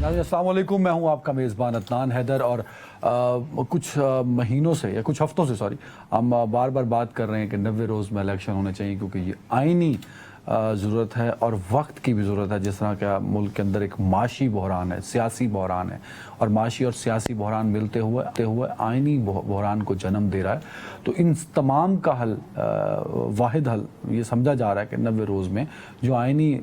अस्सलाम वालेकुम, मैं हूं आपका मेज़बान अदनान हैदर और कुछ महीनों से या कुछ हफ्तों से हम बार बार बात कर रहे हैं कि 90 रोज़ में इलेक्शन होने चाहिए क्योंकि ये आईनी ज़रूरत है और वक्त की भी ज़रूरत है। जिस तरह का मुल्क के अंदर एक माशी बहरान है, सियासी बहरान है और माशी और सियासी बहरान मिलते हुए आईनी बहरान को जन्म दे रहा है। तो इन तमाम का हल, वाहिद हल ये समझा जा रहा है कि 90 रोज़ में जो आईनी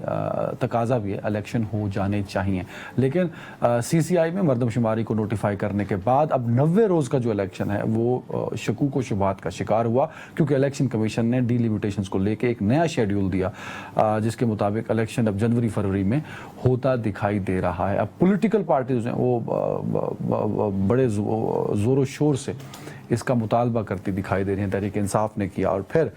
तकाजा भी है, इलेक्शन हो जाने चाहिए। लेकिन CCI में मरदमशुमारी को नोटिफाई करने के बाद अब 90 रोज़ का जो इलेक्शन है वो शकूक व शुबहात का शिकार हुआ, क्योंकि इलेक्शन कमीशन ने डीलिमिटेशंस को लेके एक नया शेड्यूल दिया जिसके मुताबिक इलेक्शन अब जनवरी फरवरी में होता दिखाई दे रहा है। अब पॉलिटिकल पार्टीज हैं वो बड़े ज़ोर शोर से इसका मुतालबा करती दिखाई दे रही हैं। तहरीक इंसाफ ने किया और फिर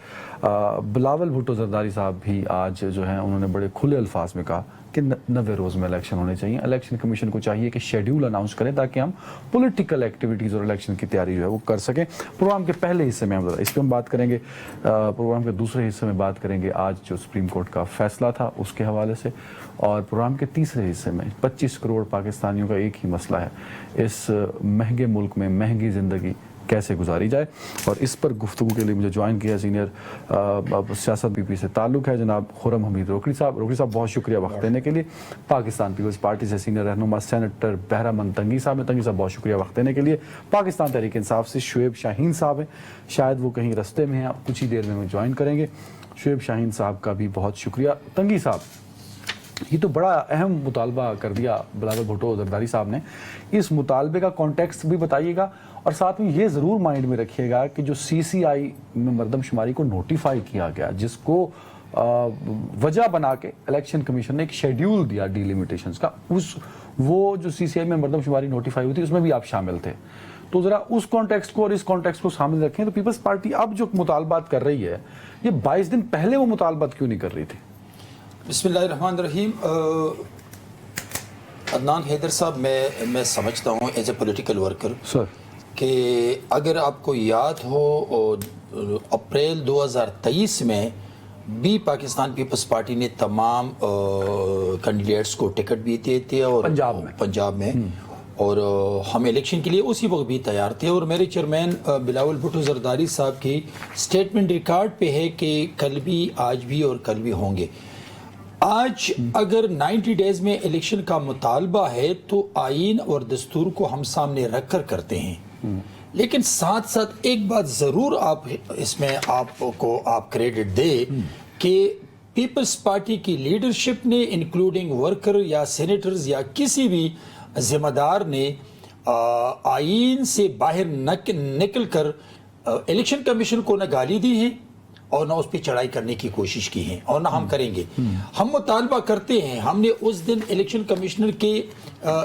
बिलावल भुट्टो जरदारी साहब भी आज जो हैं उन्होंने बड़े खुले अल्फाज में कहा कि 90 रोज़ में इलेक्शन होने चाहिए। इलेक्शन कमीशन को चाहिए कि शेड्यूल अनाउंस करें ताकि हम पॉलिटिकल एक्टिविटीज़ और इलेक्शन की तैयारी जो है वो कर सकें। प्रोग्राम के पहले हिस्से में हम इस पर बात करेंगे, प्रोग्राम के दूसरे हिस्से में बात करेंगे आज जो सुप्रीम कोर्ट का फैसला था उसके हवाले से, और प्रोग्राम के तीसरे हिस्से में 25 करोड़ पाकिस्तानियों का एक ही मसला है, इस महंगे मुल्क में महंगी ज़िंदगी कैसे गुजारी जाए। और इस पर गुफ्तगू के लिए मुझे ज्वाइन किया सीनियर सियासत BP से ताल्लुक़ है जनाब खुर्रम हमीद रोकड़ी साहब। रोकड़ी साहब बहुत शुक्रिया वक्त देने के लिए। पाकिस्तान पीपल्स पार्टी से सीनियर रहनुमा सेनेटर बहरामंद तंगी साहब हैं। तंगी साहब बहुत शुक्रिया वक्त देने के लिए। पाकिस्तान तहरीक इंसाफ से शुएब शाहीन साहब हैं, शायद वो कहीं रस्ते में हैं, कुछ ही देर में ज्वाइन करेंगे। शुएब शाहीन साहब का भी बहुत शुक्रिया। तंगी साहब, ये तो बड़ा अहम मुतालबा कर दिया बिलावल भुट्टो जरदारी साहब ने, इस मुतालबे का कॉन्टेक्स्ट भी बताइएगा और साथ में ये ज़रूर माइंड में रखिएगा कि जो CCI में मरदमशुमारी को नोटिफाई किया गया, जिसको वजह बना के इलेक्शन कमीशन ने एक शेड्यूल दिया डीलिमिटेशंस का, वो जो CCI में मरदमशुमारी नोटिफाई हुई थी उसमें भी आप शामिल थे। तो ज़रा उस कॉन्टेक्स्ट को और इस कॉन्टेक्स्ट को सामने रखें। तो पीपल्स पार्टी अब जो मुतालबात कर रही है, ये 22 दिन पहले वो मुतालबात क्यों नहीं कर रही थी? बिस्मिल्लाहिर्रहमानिर्रहीम। अदनान हैदर साहब, मैं समझता हूँ as a political worker sir कि अगर आपको याद हो अप्रैल 2023 में भी पाकिस्तान पीपल्स पार्टी ने तमाम कैंडिडेट्स को टिकट भी दिए थे और पंजाब में और हम इलेक्शन के लिए उसी वक्त भी तैयार थे। और मेरे चेयरमैन बिलावल भुट्टो जरदारी साहब की स्टेटमेंट रिकॉर्ड पे है कि कल भी, आज भी और कल भी होंगे। आज अगर 90 डेज में इलेक्शन का मुतालबा है तो आईन और दस्तूर को हम सामने रख कर करते हैं, लेकिन साथ साथ एक बात ज़रूर आप इसमें आप क्रेडिट दे कि पीपल्स पार्टी की लीडरशिप ने, इंक्लूडिंग वर्कर या सेनेटर्स या किसी भी जिम्मेदार ने आईन से बाहर निकल कर इलेक्शन कमीशन को न गाली दी है और ना उस पर चढ़ाई करने की कोशिश की है और ना हम करेंगे। हम मुतालबा करते हैं, हमने उस दिन इलेक्शन कमिश्नर के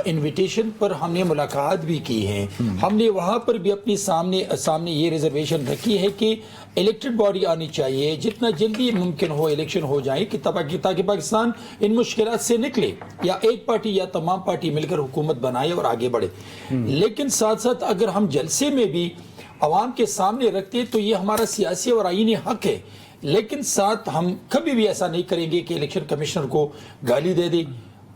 इनविटेशन पर हमने मुलाकात भी की है। हमने वहाँ पर भी अपनी सामने ये रिजर्वेशन रखी है कि इलेक्टेड बॉडी आनी चाहिए, जितना जल्दी मुमकिन हो इलेक्शन हो जाए कि ताकि पाकिस्तान इन मुश्किलात से निकले, या एक पार्टी या तमाम पार्टी मिलकर हुकूमत बनाए और आगे बढ़े। लेकिन साथ साथ अगर हम जलसे में भी अवाम के सामने रखते हैं तो ये हमारा सियासी और आईनी हक है, लेकिन साथ हम कभी भी ऐसा नहीं करेंगे कि इलेक्शन कमिश्नर को गाली दे दे,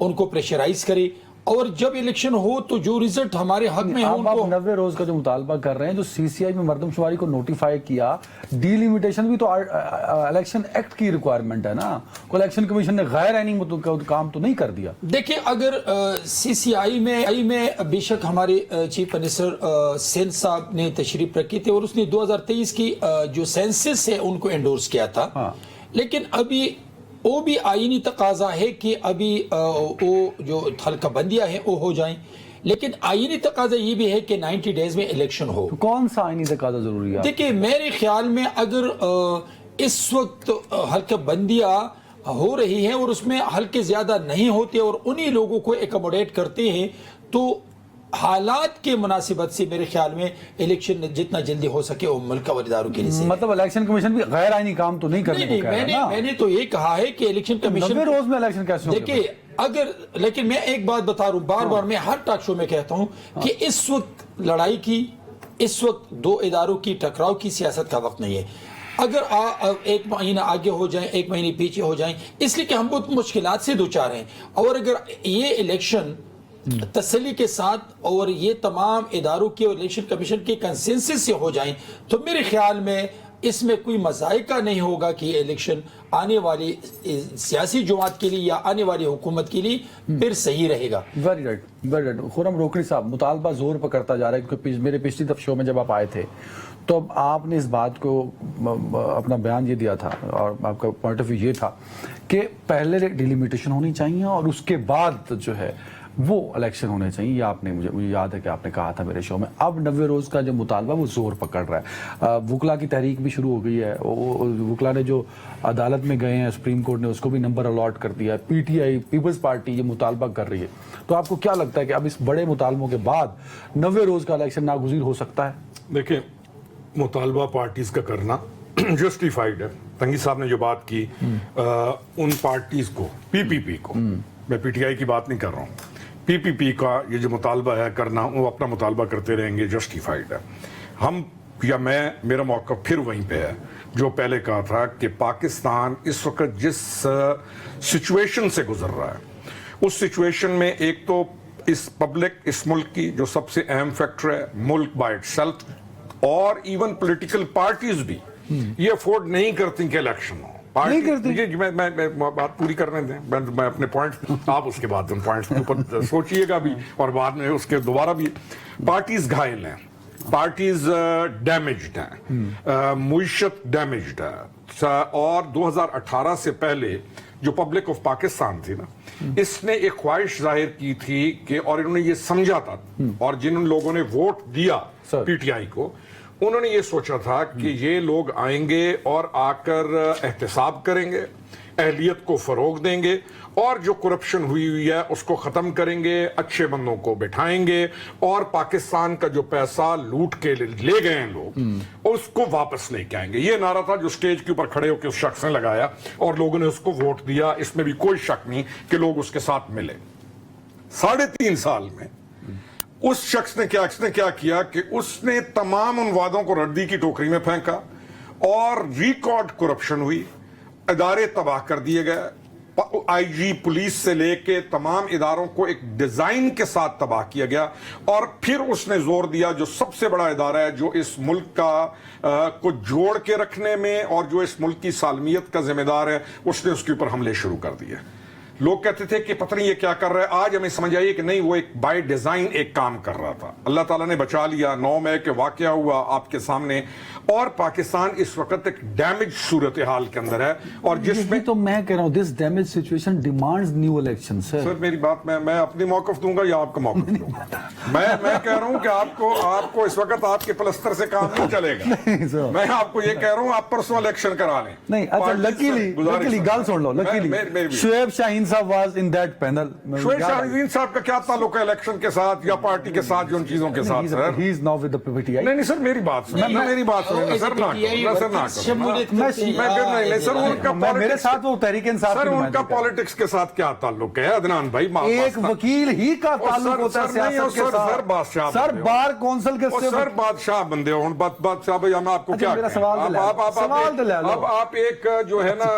उनको प्रेशराइज करे, और जब इलेक्शन हो तो जो रिजल्ट हमारे हक में हो उनको। 90 रोज का जो मुतालबा कर रहे हैं, जो CCI में मरदमशुमारी को नोटिफाई किया, डीलिमिटेशन भी तो इलेक्शन एक्ट की रिक्वायरमेंट है ना, इलेक्शन कमीशन ने गैर आईनी काम तो नहीं कर दिया। देखिए, अगर CCI में बेशक हमारे चीफ मिनिस्टर सेन साहब ने तशरीफ रखी थी और उसने 2023 की जो सेंसस है उनको एंडोर्स किया था। हाँ। लेकिन अभी वो भी आईनी तकाजा है कि अभी वो जो हल्का बंदियां हैं वो हो जाएं, लेकिन आईनी तकाजा ये भी है कि 90 डेज में इलेक्शन हो। तो कौन सा आईनी तकाजा जरूरी है? देखिए, मेरे ख्याल में अगर इस वक्त हल्का बंदियां हो रही है और उसमें हल्के ज्यादा नहीं होते और उन्हीं लोगों को एकोमोडेट करते हैं, तो हालात के मुनासिबत से मेरे ख्याल में इलेक्शन जितना जल्दी हो सके वो मुल्क और इदारों के लिए। मतलब इलेक्शन कमीशन भी गैर आईनी काम तो नहीं करने को कह रहा है। मैंने तो ये कहा है कि इलेक्शन कमीशन 90 रोज में इलेक्शन कैसे होगा? देखिए, अगर, लेकिन मैं एक बात बता रहा हूं, बार मैं हर टॉक शो में कहता हूं कि इस वक्त लड़ाई की, इस वक्त दो इदारों की टकराव की सियासत का वक्त नहीं है। अगर एक महीना आगे हो जाए, एक महीने पीछे हो जाए, इसलिए कि हम बहुत मुश्किलात से दो चार हैं। और अगर ये इलेक्शन तसल्ली के साथ और ये तमाम इदारों के और इलेक्शन कमीशन के कंसेंसस से हो जाएं तो मेरे ख्याल में इसमें कोई मज़ाइका नहीं होगा कि इलेक्शन आने वाली सियासी जमात के लिए या आने वाली हुकूमत के लिए फिर सही रहेगा। Very right, very right. Khurram Rokri sahab, मुतालबा जोर पकड़ता जा रहा है क्योंकि मेरे पिछली दफ़ा शो में जब आप आए थे तो आपने इस बात को अपना बयान ये दिया था और आपका पॉइंट ऑफ व्यू ये था कि पहले डिलिमिटेशन होनी चाहिए और उसके बाद जो है वो इलेक्शन होने चाहिए। ये आपने मुझे याद है कि आपने कहा था मेरे शो में। अब 90 रोज़ का जो मुतालबा वो जोर पकड़ रहा है। वकला की तहरीक भी शुरू हो गई है। वकला ने जो अदालत में गए हैं, सुप्रीम कोर्ट ने उसको भी नंबर अलॉट कर दिया है। पीटीआई, पीपल्स पार्टी ये मुतालबा कर रही है। तो आपको क्या लगता है कि अब इस बड़े मुतालबों के बाद 90 रोज़ का इलेक्शन नागुज़ीर हो सकता है? देखिए, मुतालबा पार्टीज़ का करना जस्टिफाइड है। तंगी साहब ने जो बात की उन पार्टीज़ को, पीपीपी को, मैं पीटीआई की बात नहीं कर रहा हूँ, पीपीपी का ये जो मुतालबा है करना, वो अपना मुतालबा करते रहेंगे, जस्टिफाइड है। हम या मैं, मेरा मौक़िफ़ फिर वहीं पे है जो पहले कहा था कि पाकिस्तान इस वक्त जिस सिचुएशन से गुजर रहा है, उस सिचुएशन में एक तो इस पब्लिक, इस मुल्क की जो सबसे अहम फैक्टर है, मुल्क बाय इटसेल्फ, और इवन पॉलिटिकल पार्टीज भी ये अफोर्ड नहीं करती कि इलेक्शन हो। नहीं करती। मैं बात पूरी करने दें, मैं अपने पॉइंट, आप उसके बाद उन पॉइंट्स के ऊपर सोचिएगा भी और बाद में उसके दोबारा भी। पार्टीज घायल हैं, पार्टीज डैमेज्ड हैं, मुईशत डैमेज्ड है। और 2018 से पहले जो पब्लिक ऑफ पाकिस्तान थी ना, इसने एक ख्वाहिश जाहिर की थी कि, और इन्होंने ये समझा था, और जिन लोगों ने वोट दिया पीटीआई को, उन्होंने ये सोचा था कि ये लोग आएंगे और आकर एहतसाब करेंगे, अहलियत को फरोग देंगे और जो करप्शन हुई है उसको खत्म करेंगे, अच्छे बंदों को बिठाएंगे और पाकिस्तान का जो पैसा लूट के ले गए हैं लोग उसको वापस लेके आएंगे। ये नारा था जो स्टेज के ऊपर खड़े होकर उस शख्स ने लगाया और लोगों ने उसको वोट दिया। इसमें भी कोई शक नहीं कि लोग उसके साथ मिले। 3.5 साल में उस शख्स ने क्या किया कि उसने तमाम उन वादों को रद्दी की टोकरी में फेंका और रिकॉर्ड करप्शन हुई, इदारे तबाह कर दिए गए, आईजी पुलिस से लेके तमाम इदारों को एक डिजाइन के साथ तबाह किया गया। और फिर उसने जोर दिया जो सबसे बड़ा इदारा है जो इस मुल्क का को जोड़ के रखने में और जो इस मुल्क की सालमियत का जिम्मेदार है, उसने उसके ऊपर हमले शुरू कर दिए। लोग कहते थे कि पता नहीं ये क्या कर रहा है, आज हमें समझ आइए कि नहीं, वो एक बाय डिजाइन एक काम कर रहा था। अल्लाह ताला ने बचा लिया। 9 मई के वाकया हुआ आपके सामने और पाकिस्तान इस वक्त एक डैमेज सूरत हाल के अंदर है। और जिसमें तो मैं कह रहा हूं this damage situation demands new election. Sir मेरी बात, मैं अपनी मौकफ दूंगा या आपका मौकफ दूंगा? मैं कह रहा हूं कि आपको इस वक्त आपके प्लस्तर से काम नहीं चलेगा। मैं आपको ये कह रहा हूं आप परसों इलेक्शन करा लें। नहीं, अच्छा, लकीली गाल सुन लो। लकीली शुएब शाहीन साहब was in that panel. Shoaib Shaheen साहब का क्या ताल्लुक है इलेक्शन के साथ या पार्टी के साथ, जो उन चीजों के साथ? Sir he is now with the PTI. नहीं सर, मेरी बात सुनिए, मेरी बात सुनिए सर, मेरे साथ वो तहरीक इंसाफ, सर उनका पॉलिटिक्स के साथ क्या ताल्लुक है अदनान भाई? एक वकील ही का ताल्लुक होता है सियासत के साथ। सर बादशाह, सर बार कौंसिल के सर बादशाह बंदे हो। बादशाह भाई, हम आपको क्या अब आप एक जो है ना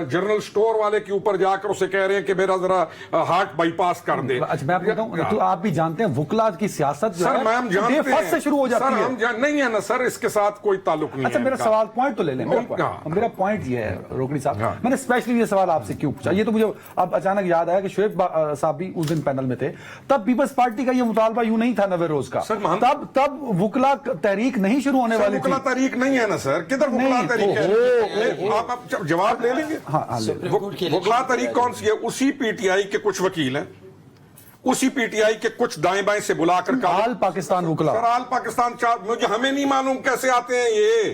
जनरल स्टोर वाले के ऊपर जाकर उसे कह रहे हैं कि मेरा जरा हार्ट बाईपास कर दे। अच्छा, मैं आपको बताऊं, तो आप भी जानते हैं वकला की सियासत जो है मैम जानते हैं से शुरू हो जाती है। सर हम नहीं है ना सर, इसके साथ कोई ताल्लुक नहीं है। अच्छा, मेरा सवाल पॉइंट तो ले लें। मेरा पॉइंट ये है रोकड़ी साहब, मैंने स्पेशली ये सवाल आपसे क्यों पूछा, ये तो मुझे अब अचानक याद आया कि शुएब साहब भी उस दिन पैनल में थे। तब पीपल्स पार्टी का ये मुतालबा यूं नहीं था 90 रोज का। तब वकला तहरीक नहीं शुरू होने वाली थी। वकला तहरीक नहीं है ना सर, किधर वकला तहरीक है? आप जवाब ले लेंगे। वकला तहरीक कौन सी है? उसी पीटीआई के कुछ वकील हैं, उसी पीटीआई के कुछ दाएं बाएं से बुलाकर आल पाकिस्तान वकला, सर आल पाकिस्तान मुझे हमें नहीं मालूम कैसे आते हैं ये,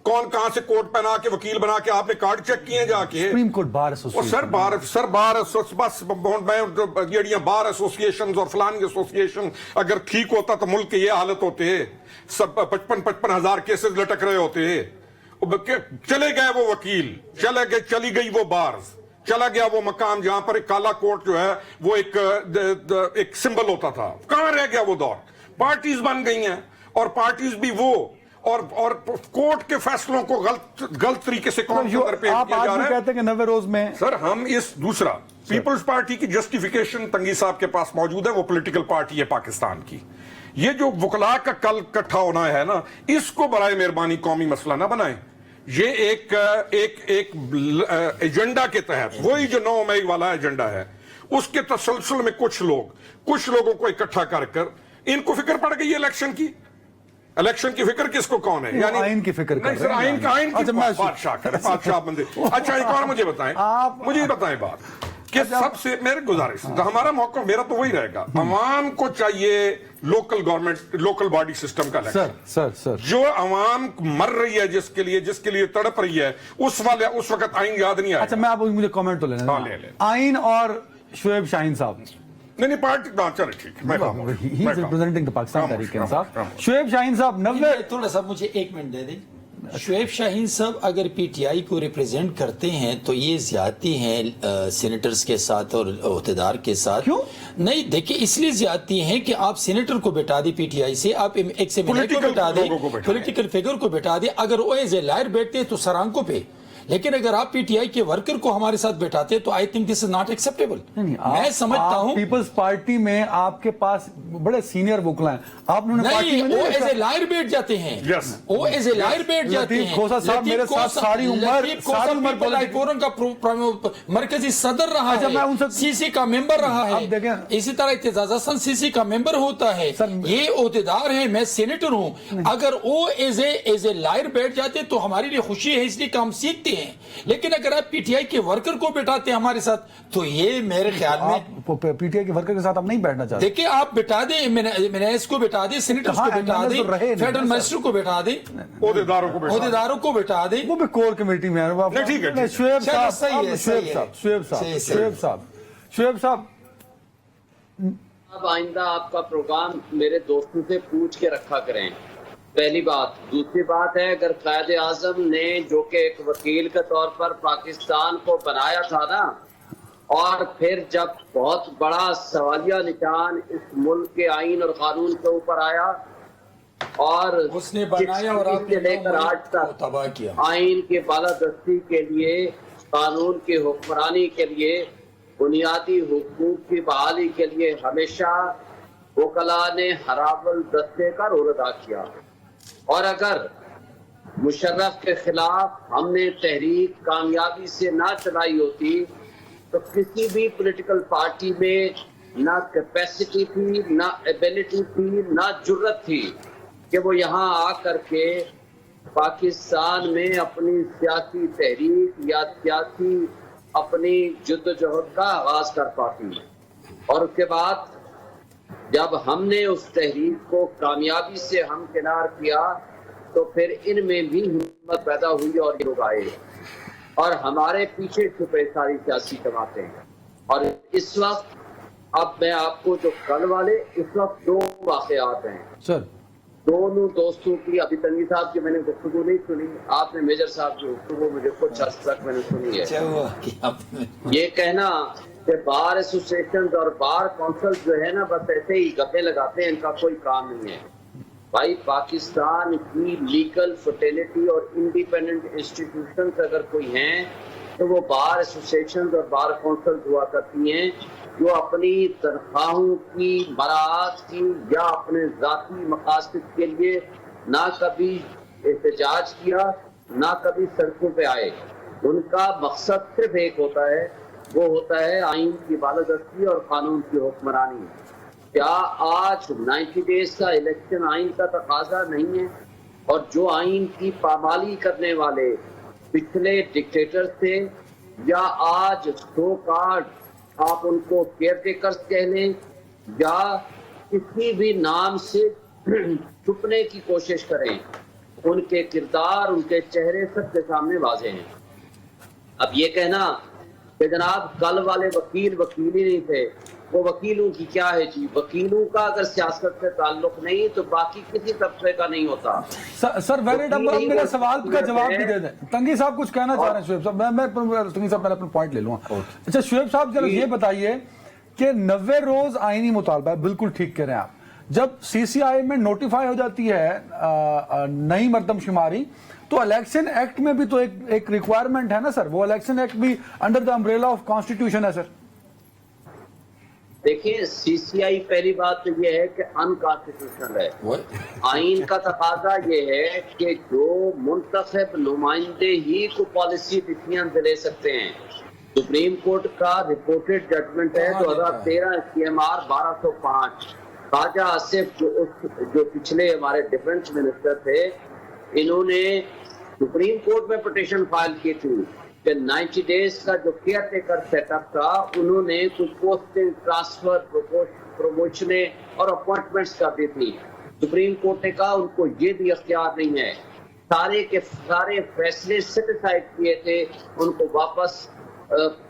कौन कहां से कोट पहना के वकील बना के, आपने कार्ड चेक किए जाके? Supreme court bar association. Sir bar बस मैं बार एसोसिएशन और फलानी एसोसिएशन अगर ठीक होता तो मुल्क की ये हालत होते, सब 55 हजार केसेस लटक रहे होते। चले गए वो वकील, चली गई वो बार, चला गया वो मकाम जहां पर एक काला कोट जो है वो एक सिंबल होता था। कहां रह गया वो दौर? पार्टीज बन गई हैं और पार्टीज भी वो और कोर्ट के फैसलों को गलत तरीके से कौन पेश किया जा रहा है। कहते हैं कि 90 रोज में सर हम इस दूसरा पीपल्स पार्टी की जस्टिफिकेशन तंगी साहब के पास मौजूद है, वो पॉलिटिकल पार्टी है पाकिस्तान की। ये जो वकला का कल इकट्ठा होना है ना, इसको बराए मेहरबानी कौमी मसला ना बनाएं। ये एक एजेंडा के तहत, वही जो 9 मई वाला एजेंडा है, उसके तसलसल में कुछ लोगों को इकट्ठा कर इनको फिक्र पड़ गई इलेक्शन की। इलेक्शन की फिक्र किसको कौन है? यानी आइन की फिक्र कर नहीं सर, आइन की बादशाह बंदे। अच्छा एक और मुझे बताएं, मुझे बताएं बात कि सबसे मेरे गुजारिश, हमारा मौका मेरा तो वही रहेगा, अवाम को चाहिए local government, local body system का इलेक्शन। सर जो अवाम मर रही है, जिसके लिए तड़प रही है, उस वक्त आइन याद नहीं आया। अच्छा मैं आप मुझे कमेंट तो लेना। हाँ, ले। आइन और शुएब शाहीन साहब, नहीं पार्टी, चलो ठीक है, he is representing the Pakistan Tehreek Insaf. खामोश। शुएब शाहीन साहब 90 थोड़ा सा मुझे 1 मिनट दे दें। शुएब शाहीन साहब अगर पीटीआई को रिप्रेजेंट करते हैं तो ये ज्यादती है सेनेटर्स के साथ और ओहदेदार के साथ। क्यों? नहीं देखिए, इसलिए ज्यादती है कि आप सेनेटर को बिठा दी पीटीआई से, आप एक से Political बिठा दे, लोगों को बिठाएं। पॉलिटिकल फिगर को बिठा दे। अगर वो एज ए लायर बैठते हैं तो सरांकों पे, लेकिन अगर आप पीटीआई के वर्कर को हमारे साथ बैठाते तो I think this is not acceptable. मैं समझता हूं पीपल्स पार्टी में आपके पास बड़े सीनियर वकला हैं, आप नहीं, वो एज ए लायर बैठ जाते हैं। Yes. वो एज ए लायर बैठ जाते हैं। खोसा साहब मेरे साथ सारी उम्र फोरम का मरकजी सदर रहा है, सीसी का मेंबर रहा है, इसी तरह इत्तेजाज हसन सीसी का मेंबर होता है, ये ओहदेदार है, मैं सेनेटर हूं। अगर वो एज ए लायर बैठ जाते तो हमारे लिए खुशी है, इसलिए हम सीखते हैं। लेकिन अगर आप पीटीआई के वर्कर को बैठाते हैं हमारे साथ तो ये मेरे ख्याल में पीटीआई के वर्कर के साथ आप नहीं बैठना चाहते। देखिए, आप बिठा दें, मिनेस को बिठा दें, सेनेटर्स को बिठा दें, फेडरल मिनिस्टर को बिठा दें, ओहदेदारों को बिठा दें। वो भी कोर कमेटी में है। ठीक है। शुएब चलो, साहब, सही है, सही है। शुएब साहब अब आइंदा आपका प्रोग्राम मेरे दोस्तों से पूछ के रखा करें, पहली बात। दूसरी बात है, अगर कायदे आजम ने जो कि एक वकील के तौर पर पाकिस्तान को बनाया था ना, और फिर जब बहुत बड़ा सवालिया निशान इस मुल्क के आइन और कानून के ऊपर आया और उसने बनाया और आपने लेकर आज तक तबाह किया, आइन की बालादस्ती के लिए, कानून की हुक्मरानी के लिए, बुनियादी हुकूक की बहाली के लिए हमेशा वकला ने हराबल दस्ते का रोल अदा किया। और अगर मुशर्रफ के खिलाफ हमने तहरीक कामयाबी से ना चलाई होती तो किसी भी पॉलिटिकल पार्टी में ना कैपेसिटी थी, ना एबिलिटी थी, ना जुर्रत थी कि वो यहाँ आकर के पाकिस्तान में अपनी सियासी तहरीक या सियासी अपनी जद्दोजहद का आगाज कर पाती। और उसके बाद जब हमने उस तहरीक को कामयाबी से हमकिनार किया तो फिर इनमें भी हिम्मत पैदा हुई और ये लोग आए और हमारे पीछे छुपे सारी सियासी जमातें। और इस वक्त अब मैं आपको जो कल वाले, इस वक्त 2 वाकयात हैं सर, दोनों दोस्तों की। अभी तंगी साहब की मैंने गुफ्तगू नहीं सुनी, आपने मेजर साहब की गुफ्तगू मुझे कुछ अर्स तक मैंने सुनी है। ये कहना कि बार एसोसिएशन और बार काउंसिल जो है ना, बस ऐसे ही गप्पे लगाते हैं, इनका कोई काम नहीं है। भाई, पाकिस्तान की लीगल फर्टिलिटी और इंडिपेंडेंट इंस्टीट्यूशन अगर कोई हैं तो वो बार एसोसिएशन और बार काउंसिल हुआ करती हैं, जो अपनी तनख्वाहों की मराहत की या अपने जाती मकासद के लिए ना कभी एहतजाज किया, ना कभी सड़कों पे आए। उनका मकसद सिर्फ एक होता है, वो होता है आइन की बालादस्ती और कानून की हुक्मरानी। क्या आज 90 डेज का इलेक्शन आइन का तकाजा नहीं है? और जो आइन की पामाली करने वाले पिछले डिक्टेटर थे या आज सो कार्ड आप उनको केयर टेकर्स कह लें या किसी भी नाम से छुपने की कोशिश करें, उनके किरदार, उनके चेहरे सबके सामने वाजे हैं। अब ये कहना कि जनाब कल वाले वकील ही नहीं थे, वो वकीलों की क्या है जी? वकीलों का अगर सियासत से ताल्लुक नहीं तो बाकी किसी तबके का नहीं होता। सर वैलिड, अब मेरे सवाल का जवाब भी दे दें। तंगी साहब कुछ कहना चाह रहे हैं। शुएब साहब, मैं तंगी साहब पहले अपना पॉइंट ले लूंगा। अच्छा शुएब साहब, चलो ये बताइए कि 90 रोज आईनी मुतालबा है, बिल्कुल ठीक कह रहे हैं आप। जब सीसीआई में नोटिफाई हो जाती है नई मर्दमशुमारी, तो इलेक्शन एक्ट में भी तो एक रिक्वायरमेंट है ना सर, वो इलेक्शन एक्ट भी under the umbrella of constitution है सर। دیکھیں CCI پہلی بات تو یہ ہے کہ انکانسٹیٹیوشنل ہے. آئین کا تقاضا یہ ہے کہ جو منتخب نمائندے ہی کو پالیسی ڈیسیژن لے سکتے ہیں. سپریم کورٹ کا رپورٹڈ ججمنٹ ہے 2013 CMR 1205. خواجہ آصف جو پچھلے ہمارے ڈیفنس منسٹر تھے, انہوں نے سپریم کورٹ میں پٹیشن فائل کی تھی کہ 90 ڈیز کا جو کیئر ٹیکر سیٹ اپ تھا, انہوں نے کچھ پوسٹنگ, ٹرانسفر, پروموشنیں اور اپوائنٹمنٹس کر دی تھی. سپریم کورٹ نے کہا ان کو یہ بھی اختیار نہیں ہے. سارے کے سارے فیصلے سیٹیسفائڈ کیے تھے, ان کو واپس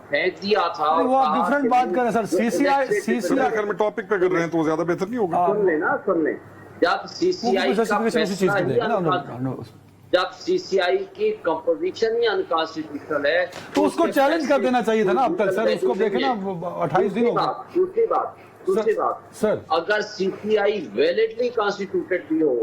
پھینک دیا تھا. وہ آپ ڈیفرنٹ بات کر رہے ہیں سر. CCI اگر میں ٹاپک پہ کر رہے ہیں تو زیادہ بہتر نہیں ہوگا. سن لیں جب CCI کا فیصلہ ہی جب CCI کی کمپوزیشن ہی انکانسٹیٹیوشنل ہے تو اس کو چیلنج کر دینا چاہیے تھا نا اب تک سر. اس کو دیکھیں نا 28 دن ہو گئے. دوسری بات سر, اگر CCI ویلڈلی کانسٹیٹیوٹڈ بھی ہو,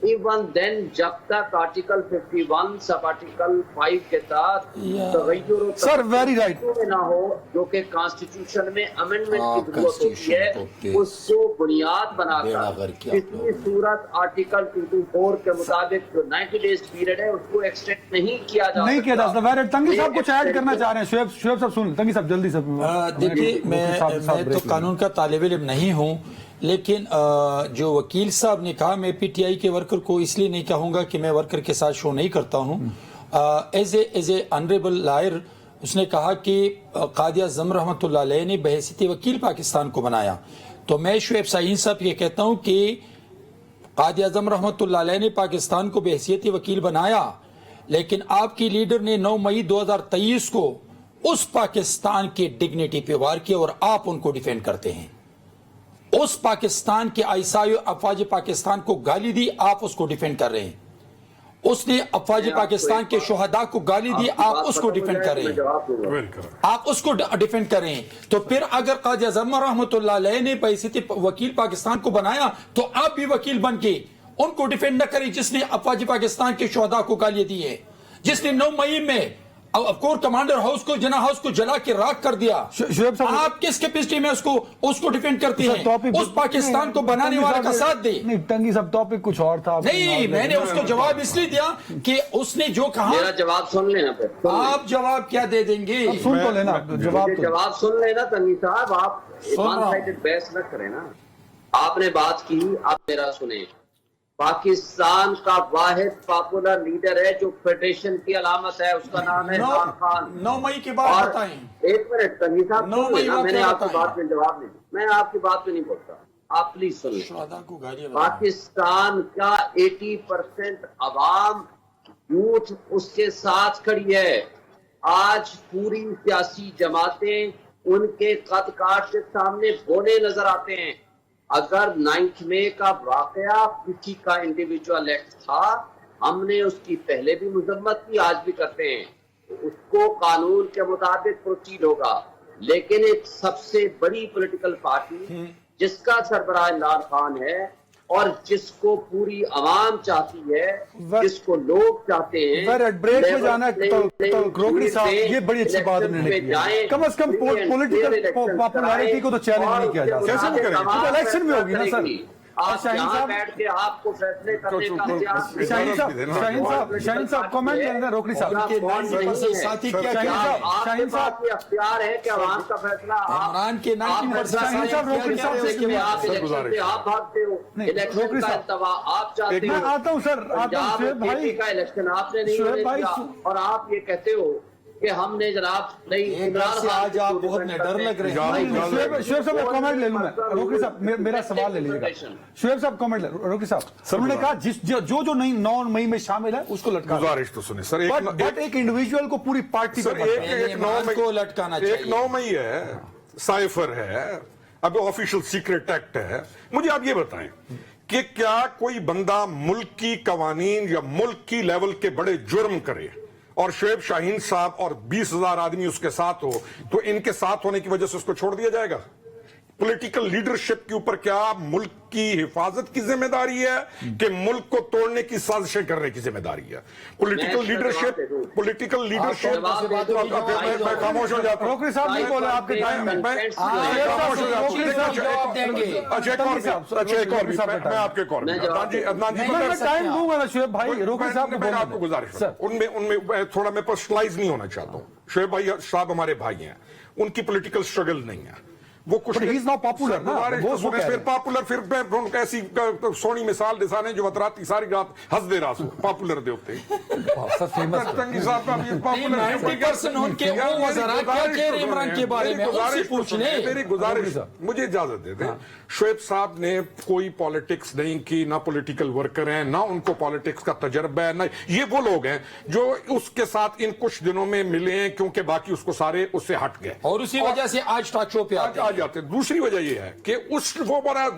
ایون دین جب تک آرٹیکل 51 سب آرٹیکل 5 کے تحت تغیر و سر ویری رائٹ نہ ہو جو کہ کانسٹیٹیوشن میں امینڈمنٹ کی ضرورت ہوتی ہے, اس کو بنیاد بنا کر کسی صورت آرٹیکل 224 کے مطابق جو 90 ڈیز پیریڈ ہے اس کو ایکسٹینڈ نہیں کیا جا سکتا. ویری تنگی صاحب کچھ ایڈ کرنا چاہ رہے ہیں. شعیب صاحب سن, تنگی صاحب جلدی سے. دیکھیے میں تو قانون کا طالب علم نہیں ہوں, لیکن جو وکیل صاحب نے کہا, میں PTI کے ورکر کو اس لیے نہیں کہوں گا کہ میں ورکر کے ساتھ شو نہیں کرتا ہوں. ایز اے آنریبل لائر اس نے کہا کہ قاضی اعظم رحمۃ اللہ علیہ نے بحیثیت وکیل پاکستان کو بنایا. تو میں شعیب شاہین صاحب یہ کہتا ہوں کہ قاضی اعظم رحمۃ اللہ علیہ نے پاکستان کو بحیثیت وکیل بنایا, لیکن آپ کی لیڈر نے 9 مئی 2023 کو اس پاکستان کے ڈگنیٹی پہ وار کیا اور آپ ان کو ڈیفینڈ کرتے ہیں. اس پاکستان کے آئیسائی افواج پاکستان کو گالی دی, آپ اس کو ڈیفینڈ کر رہے ہیں. اس نے افواج پاکستان کے شہداء کو گالی دی, آپ اس کو ڈیفینڈ کر رہے ہیں. آپ اس کو ڈیفینڈ کر رہے ہیں. تو پھر اگر قاضی اعظم رحمۃ اللہ علیہ نے بحیثیت وکیل پاکستان کو بنایا تو آپ بھی وکیل بن کے ان کو ڈیفینڈ نہ کریں جس نے افواج پاکستان کے شہداء کو گالی دی ہے, جس نے 9 مئی میں کور کمانڈر ہاؤس کو, جناح ہاؤس کو جلا کے راکھ کر دیا. آپ کس کیپیسٹی میں اس کو ڈیفینڈ کرتے ہیں؟ اس پاکستان کو بنانے والے کا ساتھ دے. نہیں ٹنگی صاحب ٹاپک کچھ اور تھا. نہیں, میں نے اس کو جواب اس لیے دیا کہ اس نے جو کہا. میرا جواب سن لینا. آپ جواب کیا دے دیں گے؟ سن تو لینا, جواب سن لینا تنگی صاحب. آپ ون سائیڈڈ بحث نہ کریں نا. آپ نے بات کی, آپ میرا سنیں. پاکستان کا واحد پاپولر لیڈر ہے جو فیڈریشن کی علامت ہے, اس کا نام ہے عمران خان. 9 مئی کے بعد بتائیں. ایک منٹ تنگی صاحب, 9 مئی میں نے آپ کی بات میں جواب نہیں, میں آپ کی بات میں نہیں بولتا, آپ پلیز سن لیں. پاکستان کا 80% عوام یوتھ اس کے ساتھ کھڑی ہے. آج پوری سیاسی جماعتیں ان کے قد کاٹ کے سامنے بولے نظر آتے ہیں. اگر 9 مئی کا واقعہ کسی کا انڈیویجول ایکٹ تھا, ہم نے اس کی پہلے بھی مذمت کی, آج بھی کرتے ہیں. اس کو قانون کے مطابق پروسیڈ ہوگا, لیکن ایک سب سے بڑی پولیٹیکل پارٹی جس کا سربراہ عمران خان ہے اور جس کو پوری عوام چاہتی ہے, جس کو لوگ چاہتے ہیں, بریک میں جانا ہے. کروکری صاحب یہ بڑی اچھی بات انہوں نے کی, کم از کم پولیٹیکل پاپولیرٹی کو تو چیلنج نہیں کیا جا سکتا. کیسے کریں گے؟ الیکشن میں ہوگی نا سر. شاہین صاحب بیٹھ کے آپ کو فیصلے کرنے کا شاہین صاحب کمنٹ لیں گے. روکری صاحب شاہین صاحب کی اختیار ہے کہ عوام کا فیصلہ عمران کے 90% آپ بھاگتے ہو, الیکشن کا انتباہ آپ چاہتے میں ہو, آتا ہوں سر. پنجاب میں کا الیکشن آپ نے نہیں ہونے دیا, اور آپ یہ کہتے ہو کہ ہم نے جناب نہیں. آج آپ بہت ڈر لگ رہے ہیں. شعیب صاحب کامنٹ لے لوں میں. روکری صاحب میرا سوال لے لیجیے گا. شعیب صاحب کامنٹ لے. روکری صاحب انہوں نے کہا جو نہیں 9 مئی میں شامل ہے اس کو لٹکا. گزارش تو سنیں سر, بٹ ایک انڈیویجول کو پوری پارٹی کو لٹکانا چاہیے. ایک 9 مئی ہے, سائفر ہے, اب آفیشل سیکرٹ ایکٹ ہے. مجھے آپ یہ بتائیں کہ کیا کوئی بندہ ملک کی قوانین یا ملک کی لیول کے بڑے جرم کرے اور شعیب شاہین صاحب اور 20,000 آدمی اس کے ساتھ ہو, تو ان کے ساتھ ہونے کی وجہ سے اس کو چھوڑ دیا جائے گا؟ पॉलिटिकल लीडरशिप के ऊपर क्या मुल्क की हिफाजत की जिम्मेदारी है कि मुल्क को तोड़ने की साजिशें करने की जिम्मेदारी है? पॉलिटिकल लीडरशिप मैं खामोश हो जाता हूं। रोकड़ी साहब नहीं बोले आपके टाइम में। मैं खामोश हो जाता हूं। अच्छा एक और मैं आपके एक और अदनान जी मैं टाइम दूंगा ना शुएब भाई, रोकड़ी साहब को मैं आपको गुजारिश करता हूं। उनमें थोड़ा मैं पर्सनलाइज नहीं होना चाहता हूं। शुएब भाई साहब हमारे भाई हैं, उनकी पॉलिटिकल स्ट्रगल नहीं है, वो कुछ But he is not popular ना, वो कह रहे फिर हैं। पॉपुलर फिर उनको ऐसी सोनी मिसाल दिसाने जो रात सारी रात हंस दे रहा सो पॉपुलर दे होते सब फेमस तंगी साहब का भी पॉपुलर 90% उनके वो वज़रा क्या कह रहे हैं इमरान के बारे में, उनसे पूछ लें। मेरी गुजारिश मुझे इजाजत दे दें। शुएब साहब ने कोई पॉलिटिक्स नहीं की, ना पॉलिटिकल वर्कर हैं, ना उनको पॉलिटिक्स का तजर्बा है, ना ये वो लोग हैं जो उसके साथ इन कुछ दिनों में मिले हैं क्योंकि बाकी उसको सारे उससे हट गए और उसी वजह से आज टॉक शो पे आते हैं। आ जाते हैं। दूसरी वजह यह है कि वो बड़ा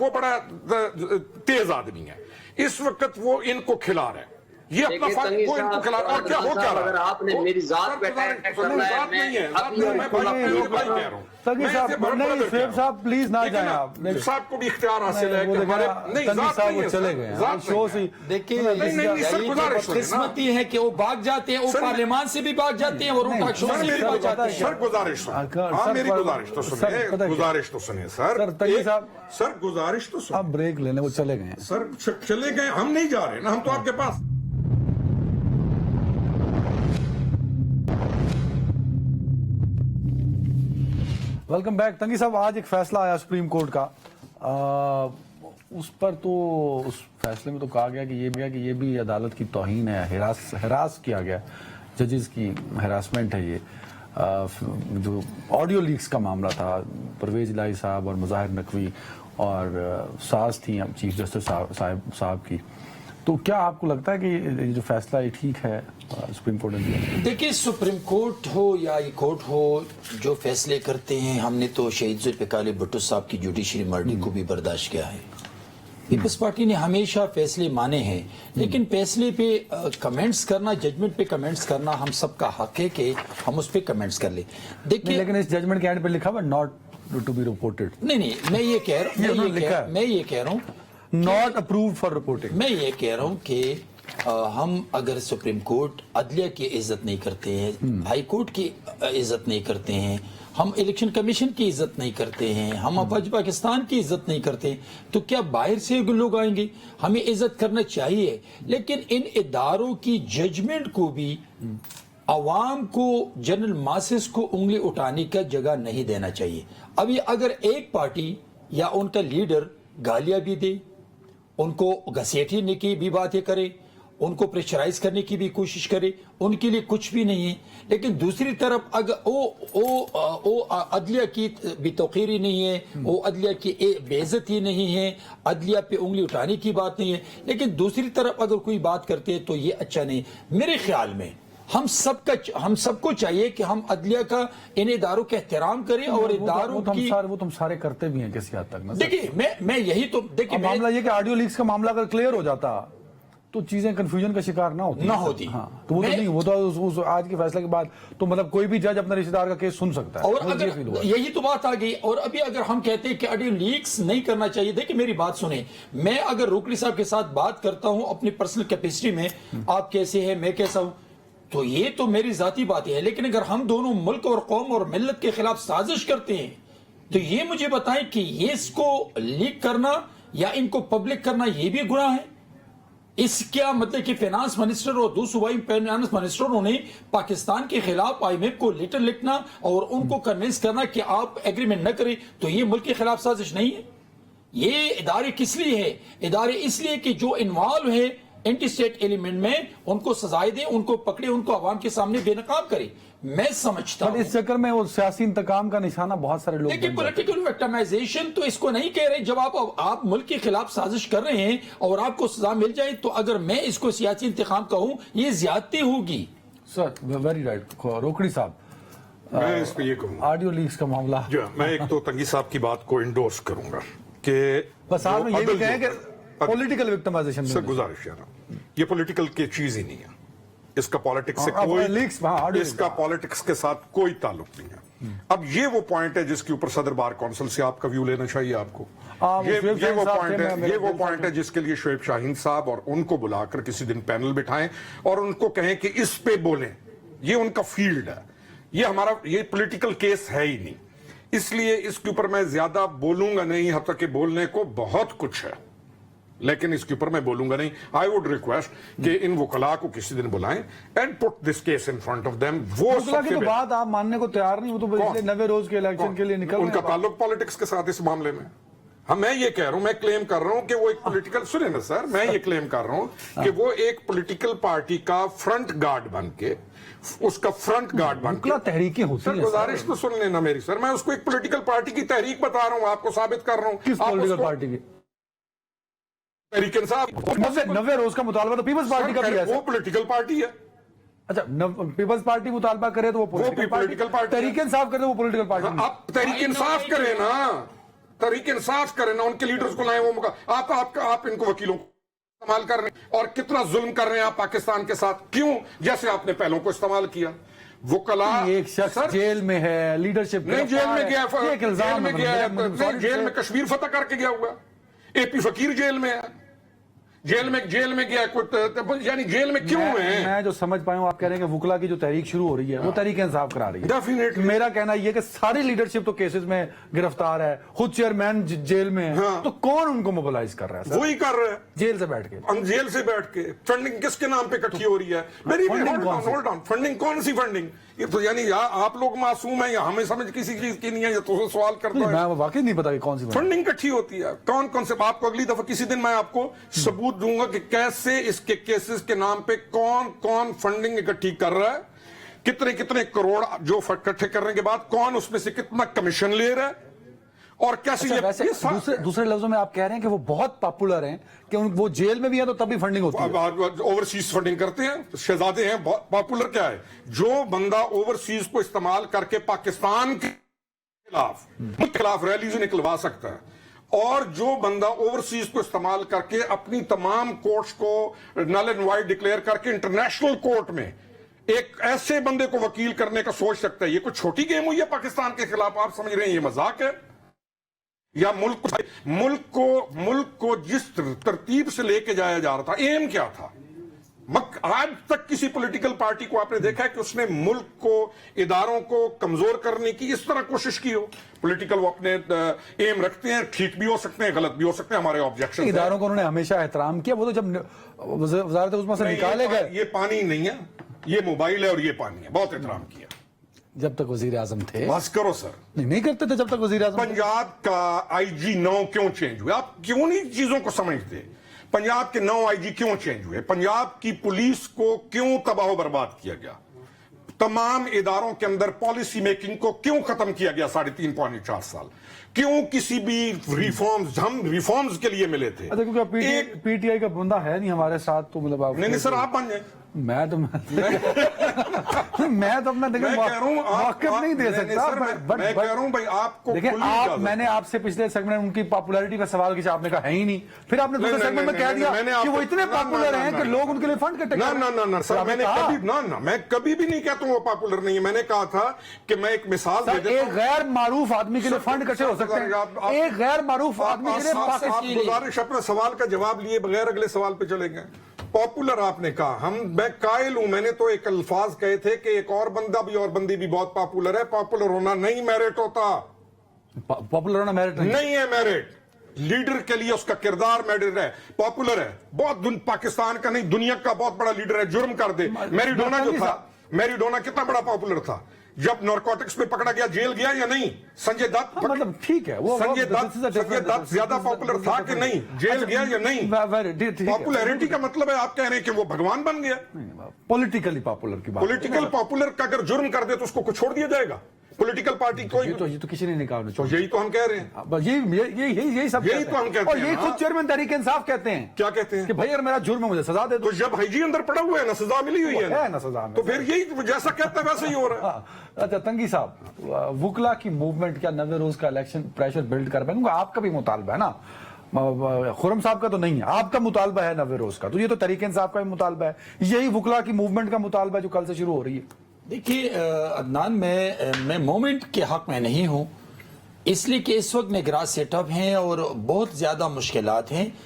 तेज आदमी है, इस वक्त वो इनको खिला रहे हैं, ये अपना वो इनको खिला और क्या हो क्या रहा है? अगर आपने मेरी जात पे अटैक करना है, जात नहीं है, जात नहीं है, मैं भाई कह रहा हूं। तंगी साहब नहीं, शुएब साहब प्लीज ना जाएं आप। साहब को भी इख्तियार हासिल है कि हमारे नहीं तंगी जात साहब नहीं वो है, चले गए हैं जात शो से। देखिए नहीं, सर, गुजारिश सुनिए ना। किस्मती है कि वो भाग जाते हैं, वो पार्लियामान से भी भाग जाते हैं और वो टॉक शो से भी भाग जाते हैं। सर गुजारिश सुनिए, हाँ मेरी गुजारिश तो सुनिए, गुजारिश तो सुनिए सर, तंगी साहब सर गुजारिश तो सुनिए। आप ब्रेक लेने, वो चले गए हैं। सर चले गए, हम नहीं जा रहे ना, हम तो आपके पास। Welcome back. तंगी साहब, आज एक फैसला आया सुप्रीम कोर्ट का, उस पर तो उस फैसले में तो कहा गया कि ये भी अदालत की तौहीन है, हरास किया गया, जजेस की हरासमेंट है ये। जो ऑडियो लीक्स का मामला था, परवेज इलाही साहब और मुज़ाहिर नकवी और सास थी चीफ जस्टिस साहब की, तो क्या आपको लगता है कि ये जो फैसला ये ठीक है सुप्रीम कोर्ट ने दिया? देखिए, सुप्रीम कोर्ट हो या ये कोर्ट हो, जो फैसले करते हैं, हमने तो शहीद जुल्फ़िकार भुट्टो साहब की जुडिशरी मर्डी को भी बर्दाश्त किया है। पीपल्स पार्टी ने हमेशा फैसले माने हैं, लेकिन फैसले पे कमेंट्स करना, जजमेंट पे कमेंट्स करना हम सबका हक है कि हम उस पे कमेंट्स कर ले। देखिए, लेकिन इस जजमेंट के एंड पे लिखा हुआ नॉट टू बी रिपोर्टेड। नहीं, मैं ये कह रहा हूँ नॉट अप्रूव्ड फॉर रिपोर्टिंग। मैं ये कह रहा हूँ कि हम अगर सुप्रीम कोर्ट अदलिया की इज्जत नहीं करते हैं, हाई कोर्ट की इज्जत नहीं करते हैं, हम इलेक्शन कमीशन की इज्जत नहीं करते हैं, हम अफवाज पाकिस्तान की इज्जत नहीं करते, तो क्या बाहर से लोग आएंगे? हमें इज्जत करना चाहिए, लेकिन इन इदारों की जजमेंट को भी अवाम को, जनरल मासेस को उंगली उठाने का जगह नहीं देना चाहिए। अभी अगर एक पार्टी या उनका लीडर गालियां भी दे, उनको घसीटने की भी बातें करे, उनको प्रेशराइज करने की भी कोशिश करे, उनके लिए कुछ भी नहीं है। लेकिन दूसरी तरफ अगर वो अदलिया की बेतौकीरी नहीं है, वो अदलिया की बेइज्जती नहीं है, अदलिया पे उंगली उठाने की बात नहीं है, लेकिन दूसरी तरफ अगर कोई बात करते हैं तो ये अच्छा नहीं। मेरे ख्याल में हम सबको चाहिए कि हम अदलिया का, इन इदारों का एहतराम करें और इदारों की, वो तुम सारे करते भी हैं किसी हद तक ना। देखिए, मैं यही तो देखिए, मामला ये कि ऑडियो लीक्स का मामला अगर क्लियर हो जाता तो चीजें कंफ्यूजन का शिकार ना होती। हाँ, तो वो तो नहीं, वो तो उस आज के फैसले के बाद तो मतलब कोई भी जज अपने रिश्तेदार का केस सुन सकता है। और अगर यही तो बात आ गई, और अभी अगर हम कहते हैं कि ऑडियो लीक्स नहीं करना चाहिए, देखिए मेरी बात सुने, मैं अगर रोकड़ी साहब के साथ बात करता हूं अपनी पर्सनल कैपेसिटी में, आप कैसे हैं, मैं कैसा हूं, तो ये तो मेरी जाती बात है। लेकिन अगर हम दोनों मुल्क और कौम और मिल्लत के खिलाफ साजिश करते हैं, तो ये मुझे बताएं कि ये इसको लीक करना या इनको पब्लिक करना ये भी गुनाह है। इसका मतलब कि फाइनेंस मिनिस्टर और दो सूबाई फाइनेंस मिनिस्टरों ने पाकिस्तान के खिलाफ IMF को लेटर लिखना और उनको कन्विंस करना कि आप एग्रीमेंट न करें, तो ये मुल्क के खिलाफ साजिश नहीं है। ये इदारे किस लिए है? इदारे इसलिए कि जो इन्वॉल्व है एंटी स्टेट एलिमेंट में, उनको सजाएं दे, उनको पकड़े, उनको आवाम के सामने बेनकाब करे। मैं समझता हूं इस चक्कर में वो सियासी इंतकाम का निशाना बहुत सारे लोग। देखिए, पॉलिटिकल विक्टिमाइजेशन तो इसको नहीं कह रहे। जब आप मुल्क के खिलाफ साजिश कर रहे हैं और आपको सजा मिल जाए, तो अगर मैं इसको सियासी इंतकाम कहूं, ये ज्यादती होगी। Sir very right. रोकड़ी साहब, मैं इस पे ये कहूंगा, ऑडियो लीक्स का मामला, मैं एक तो तंगी साहब की बात को इंडोर्स करूंगा कि बस आप ये भी कहें कि पॉलिटिकल विक्टिमाइजेशन से गुजारिश है ना, ये पॉलिटिकल की चीज ही नहीं है, اس کا پالیٹکس سے اب کوئی leaks، ہاں، audio اس کا پالیٹکس کے ساتھ کوئی تعلق نہیں ہے. اب یہ وہ پوائنٹ ہے جس کے اوپر صدر بار کونسل سے آپ کا ویو لینا چاہیے آپ کو. یہ وہ پوائنٹ ہے جس کے لیے شعیب شاہین صاحب اور ان کو بلا کر کسی دن پینل بٹھائیں اور ان کو کہیں کہ اس پہ بولیں. یہ ان کا فیلڈ ہے, یہ پولیٹیکل کیس ہے ہی نہیں, اس لیے اس کے اوپر میں زیادہ بولوں گا نہیں. حتیٰ کہ بولنے کو بہت کچھ ہے لیکن اس کے اوپر میں بولوں گا نہیں. آئی ووڈ ریکویسٹ کہ ان وکلاء کو کسی دن بلائیں and put this case in front of them. وہ کی تو بات آپ ماننے کو تیار نہیں, وہ تو پچھلے 90 روز کے الیکشن کے لیے نکل ان کا تعلق پالیٹکس کے ساتھ اس معاملے میں. میں یہ کہہ رہا ہوں, میں کلیم کر رہا ہوں کہ وہ ایک پولیٹیکل, سنیں نا سر, میں یہ کلیم کر رہا ہوں کہ وہ ایک پولیٹیکل پارٹی کا فرنٹ گارڈ بن کے, اس کا فرنٹ گارڈ بن کے تحریکیں ہوتی ہیں. گزارش تو سن لینا میری سر, میں اس کو ایک پولیٹیکل پارٹی کی تحریک بتا رہا ہوں, آپ کو ثابت کر رہا ہوں. کس پولیٹیکل پارٹی کی تحریک انصاف؟ 90 روز کا مطالبہ تو پیپلز پارٹی کا بھی ہے. وہ پولیٹیکل پارٹی ہے. اچھا, پیپلز پارٹی مطالبہ کرے تو وہ پولیٹیکل پارٹی, تحریک انصاف کرے تو وہ پولیٹیکل پارٹی. آپ تحریک انصاف کریں نا, تحریک انصاف کریں نا, ان کے لیڈرز کو لائیں. وہ آپ ان کو وکیلوں کو استعمال کر رہے ہیں اور کتنا ظلم کر رہے ہیں آپ پاکستان کے ساتھ. کیوں؟ جیسے آپ نے پہلوں کو استعمال کیا. وکلاء ایک شخص جیل میں ہے, لیڈرشپ نہیں جیل میں گیا, جیل میں کشمیر فتح کر کے گیا ہوا. اے پی فقیر جیل میں ہے, جیل میں گیا, یعنی جیل میں کیوں ہیں؟ میں جو سمجھ پایا ہوں, آپ کہہ رہے ہیں کہ وکلا کی جو تحریک شروع ہو رہی ہے وہ تحریک انصاف کرا رہی ہے. ڈیفینیٹلی میرا کہنا یہ کہ ساری لیڈرشپ تو کیسز میں گرفتار ہے, خود چیئرمین جیل میں ہے, تو کون ان کو موبلائز کر رہا ہے؟ وہی کر رہے ہیں جیل سے بیٹھ کے. جیل سے بیٹھ کے فنڈنگ کس کے نام پہ اکٹھی ہو رہی ہے؟ فنڈنگ کون سی فنڈنگ؟ یہ تو یعنی یا آپ لوگ معصوم ہیں یا ہمیں سمجھ کسی چیز کی نہیں ہے, یا تو سوال کرتا ہے. میں واقعی نہیں پتا کہ کون سی فنڈنگ اکٹھی ہوتی ہے. کون سے آپ کو اگلی دفعہ کسی دن میں آپ کو ثبوت دوں گا کہ کیسے اس کے کیسز کے نام پہ کون فنڈنگ اکٹھی کر رہا ہے, کتنے کروڑ جو اکٹھے کرنے کے بعد کون اس میں سے کتنا کمیشن لے رہا ہے, اور کیسے. دوسرے لفظوں میں آپ کہہ رہے ہیں کہ وہ بہت پاپولر ہیں کہ وہ جیل میں بھی ہیں تو تب بھی فنڈنگ ہوتی ہے. اوورسیز فنڈنگ کرتے ہیں, شہزادے ہیں. پاپولر کیا ہے؟ جو بندہ اوورسیز کو استعمال کر کے پاکستان کے خلاف ریلیز نکلوا سکتا ہے, اور جو بندہ اوورسیز کو استعمال کر کے اپنی تمام کورٹس کو نل اینڈ وائڈ ڈکلیئر کر کے انٹرنیشنل کورٹ میں ایک ایسے بندے کو وکیل کرنے کا سوچ سکتا ہے. یہ کوئی چھوٹی گیم ہوئی ہے پاکستان کے خلاف؟ آپ سمجھ رہے ہیں یہ مذاق ہے؟ یا ملک کو جس ترتیب سے لے کے جایا جا رہا تھا, ایم کیا تھا؟ آج تک کسی پولیٹیکل پارٹی کو آپ نے دیکھا ہے کہ اس نے ملک کو, اداروں کو کمزور کرنے کی اس طرح کوشش کی ہو؟ پولیٹیکل وہ اپنے ایم رکھتے ہیں, ٹھیک بھی ہو سکتے ہیں, غلط بھی ہو سکتے ہیں. ہمارے آبجیکشن اداروں کو انہوں نے ہمیشہ احترام کیا. وہ تو جب وزارت عظمیٰ سے نکالے گئے, یہ پانی نہیں ہے, یہ موبائل ہے اور یہ پانی ہے. بہت احترام کیا جب تک وزیر اعظم تھے. بس کرو سر, نہیں کرتے تھے جب تک وزیر اعظم. پنجاب کا آئی جی 9 کیوں چینج ہوئے؟ آپ کیوں نہیں چیزوں کو سمجھتے؟ پنجاب کے 9 آئی جی کیوں چینج ہوئے؟ پنجاب کی پولیس کو کیوں تباہ و برباد کیا گیا؟ تمام اداروں کے اندر پالیسی میکنگ کو کیوں ختم کیا گیا 3.5-4 سال؟ کیوں کسی بھی ریفارمز, ہم ریفارمز کے لیے ملے تھے. کیونکہ پی ٹی آئی کا بندہ ہے نہیں ہمارے ساتھ, تو مطلب نہیں سر, آپ بن جائیں. میں تو اپنا واقف نہیں دے سکتا. میں کہہ رہا ہوں بھائی آپ کو دیکھیں, میں نے آپ سے پچھلے سیگمنٹ ان کی پاپولرٹی کا سوال کیا, آپ نے کہا ہے ہی نہیں. پھر آپ نے دوسرے سیگمنٹ میں کہہ دیا کہ وہ اتنے پاپولر ہیں کہ لوگ ان کے لیے فنڈ کٹے. نہ سر, میں کبھی بھی نہیں کہتا ہوں وہ پاپولر نہیں ہے. میں نے کہا تھا کہ میں ایک مثال دے دیتا ہوں. ایک غیر معروف آدمی کے لیے فنڈ کٹے ہو سکتے ہیں. ایک غیر معروف آدمی کے لیے. آپ گزارش اپنے سوال کا جواب لیے بغیر اگلے سوال پہ چلیں گے. پاپولر آپ نے کہا, میں قائل ہوں, میں نے تو ایک الفاظ کہے تھے کہ ایک اور بندہ بھی اور بندی بھی بہت پاپولر ہے. پاپولر ہونا نہیں میرٹ ہوتا. پاپولر ہونا میرٹ نہیں ہے میرٹ. لیڈر کے لیے اس کا کردار میٹر ہے. پاپولر ہے بہت, پاکستان کا نہیں دنیا کا بہت بڑا لیڈر ہے, جرم کر دے. میریڈونا جو تھا, میریڈونا کتنا بڑا پاپولر تھا؟ جب نارکوٹکس میں پکڑا گیا جیل گیا یا نہیں؟ سنجے دت, مطلب ٹھیک ہے, سنجے دت زیادہ پاپولر تھا کہ نہیں؟ جیل گیا یا نہیں؟ پاپولیرٹی کا مطلب ہے آپ کہہ رہے ہیں کہ وہ بھگوان بن گیا. پولیٹیکلی پاپولر کی بات. پولیٹیکل پاپولر کا اگر جرم کر دے تو اس کو چھوڑ دیا جائے گا؟ پولیٹیکل پارٹی کوئی یہ تو کسی نے نکالنا چاہیے. یہی تو ہم کہہ رہے ہیں, یہی سب یہی تو ہم کہتے ہیں. اور یہی خود چیئرمین تحریک انصاف کہتے ہیں. کیا کہتے ہیں؟ کہ بھائی اگر میرا جرم ہے مجھے سزا دے دو. تو جب ہائی جی اندر پڑا ہوا ہے نا, سزا ملی ہوئی ہے نا سزا میں, تو پھر یہی جیسا کہتا ہے ویسے ہی ہو رہا ہے. اچھا تنگی صاحب, وکلا کی موومنٹ کیا 90 روز کا الیکشن پریشر بلڈ کر پائے؟ آپ کا بھی مطالبہ ہے نا, खुर्रम साहब का तो नहीं है, आपका मुतालबा है नव्वे रोज का, तो ये तो तहरीक इंसाफ का भी मुतालबा है, यही वकला की मूवमेंट का मुतालबा है जो कल से शुरू हो रही है। देखिए अदनान, मैं मोमेंट के हक में नहीं हूँ, इसलिए कि इस वक्त निगरान सेटअप हैं और बहुत ज्यादा मुश्किलात हैं।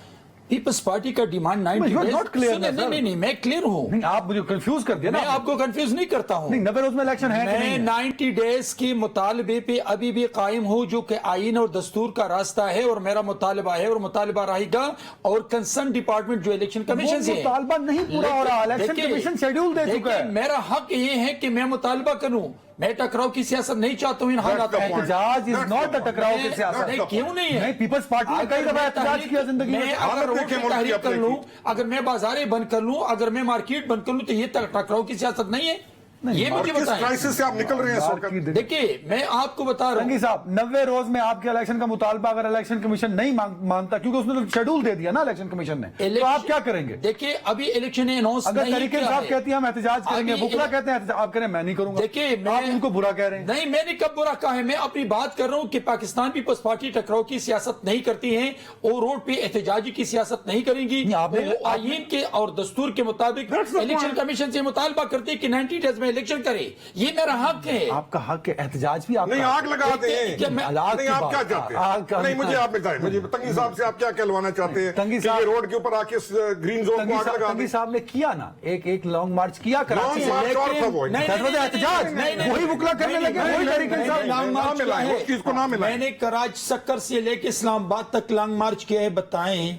पीपल्स पार्टी का demand 90 you are days- not clear, सुनिए, sir. नहीं, मैं क्लियर हूँ। नहीं, आप मुझे कंफ्यूज कर दिया ना। मैं आपको कंफ्यूज नहीं करता हूँ। नहीं, नब्बे रोज में इलेक्शन है कि नहीं मैं है? 90 डेज के मुतालबे पे अभी भी कायम हूँ, जो कि आईन और दस्तूर का रास्ता है और मेरा मुतालबा है और मुतालबा रहेगा। और कंसर्न डिपार्टमेंट जो इलेक्शन कमीशन से मुतालबा नहीं पूरा हो रहा, इलेक्शन देखिए- कमीशन शेड्यूल दे चुका है। मेरा हक ये है कि मैं मुतालबा करूँ, मैं टकराव की सियासत नहीं चाहता हूँ इन हालात में। एहतजाज इज नॉट द टकराव की सियासत। नहीं, क्यों नहीं है? नहीं, पीपल्स पार्टी ने कई दफा एहतजाज किया जिंदगी में। मैं अगर रोड पे तहरीक कर लूं, अगर मैं बाजारें बंद कर लूं, अगर मैं मार्केट बंद कर लूं, तो ये टकराव की सियासत नहीं है? ये और मुझे किस बताएं। क्राइसिस से आप निकल रहे हैं इस वक्त? देखिए, मैं आपको बता रहा तंगी हूँ, साहब, 90 रोज में आपके इलेक्शन का मुतालबा अगर इलेक्शन कमीशन नहीं मानता, क्योंकि उसने तो शेड्यूल दे दिया ना इलेक्शन कमीशन ने, तो आप क्या करेंगे? देखिए, अभी इलेक्शन ने अनाउंस अगर नहीं तरीके किया साहब है। कहती हैं हम एहतजाज करेंगे, अभी बुकला कहते हैं एहतजाज, आप कह रहे हैं मैं नहीं करूंगा। देखिए, आप उनको बुरा कह रहे हैं। नहीं, मैंने कब बुरा कहा है? मैं अपनी बात कर रहा हूं कि पाकिस्तान पीपल्स पार्टी टकराव की सियासत नहीं करती है और रोड पे एहतजाजी की सियासत नहीं करेगी। आपने- वो आईन के और दस्तूर के मुताबिक That's the election point. Commission से मुतालबा करती है कि 90 डेज में इलेक्शन करे। ये मेरा हक है। आपका हक है, एहतजाज भी आपका नहीं, हक आग लगा क्या दें। मैं- आग नहीं, की आप बात- क्या चाहते आग का- हैं? नहीं, मुझे आप बताएं, मुझे तंगी साहब से आप क्या कहलवाना चाहते हैं? तंगी कि साहब- ये रोड के ऊपर आके ग्रीन जोन को आग लगा तंगी दें? साहब ने किया ना, एक लॉन्ग मार्च किया कराची लॉन्ग से। मार्च और था वो। नहीं, That was the एहतजाज। वही बुकला करने लगे, वही तरीके से लॉन्ग ना मार्च किया मिलाएं, है। उस चीज को ना मिलाएं। मैंने कराची सक्कर से लेके इस्लामाबाद तक लॉन्ग मार्च किया है। बताएं,